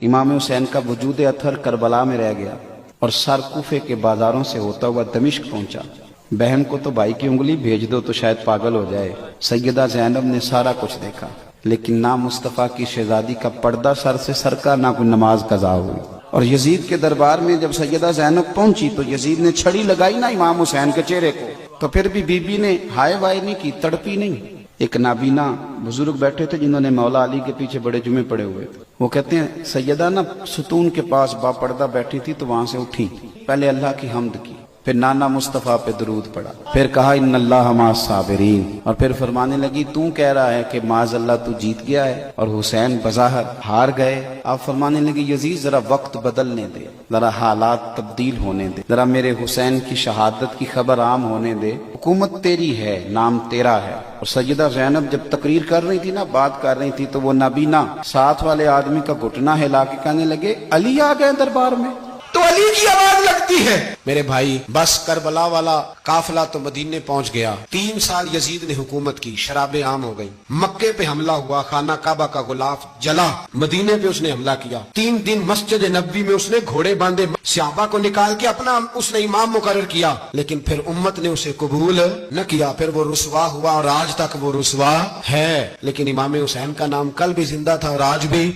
امام حسین کا وجود اطہر کربلا میں رہ گیا اور سر کوفے کے بازاروں سے ہوتا ہوا دمشق پہنچا۔ بہن کو تو بھائی کی انگلی بھیج دو تو شاید پاگل ہو جائے۔ سیدہ زینب نے سارا کچھ دیکھا، لیکن نہ مصطفیٰ کی شہزادی کا پردہ سر سے سر کا، نہ کوئی نماز قضا ہوئی۔ اور یزید کے دربار میں جب سیدہ زینب پہنچی تو یزید نے چھڑی لگائی نا امام حسین کے چہرے کو، تو پھر بھی بی بی نے ہائے وائے نہیں کی، تڑپی نہیں۔ ایک نابینا بزرگ بیٹھے تھے جنہوں نے مولا علی کے پیچھے بڑے جمعے پڑے ہوئے تھے، وہ کہتے ہیں سیدہ نا ستون کے پاس با پردہ بیٹھی تھی تو وہاں سے اٹھی، پہلے اللہ کی حمد کی، پھر نانا مصطفیٰ پہ درود پڑا، پھر کہا ان اللہ مع الصابرین، اور پھر فرمانے لگی تو کہہ رہا ہے کہ معاذ اللہ تو جیت گیا ہے اور حسین بظاہر ہار گئے۔ آپ فرمانے لگی یزید ذرا وقت بدلنے دے، ذرا حالات تبدیل ہونے دے، ذرا میرے حسین کی شہادت کی خبر عام ہونے دے، حکومت تیری ہے، نام تیرا ہے۔ اور سیدہ زینب جب تقریر کر رہی تھی نا، بات کر رہی تھی، تو وہ نابینا ساتھ والے آدمی کا گھٹنا ہلا کے کہنے لگے علی آ گئے دربار میں، تو علی کی آواز لگتی ہے۔ میرے بھائی بس کربلا والا قافلہ تو مدینے پہنچ گیا، 3 سال یزید نے حکومت کی، شرابیں عام ہو گئی، مکے پہ حملہ ہوا، خانہ کعبہ کا غلاف جلا، مدینے پہ اس نے حملہ کیا، 3 دن مسجد نبوی میں اس نے گھوڑے باندھے، صحابہ کو نکال کے اپنا اس نے امام مقرر کیا، لیکن پھر امت نے اسے قبول نہ کیا، پھر وہ رسوا ہوا اور آج تک وہ رسوا ہے۔ لیکن امام حسین کا نام کل بھی زندہ تھا اور آج بھی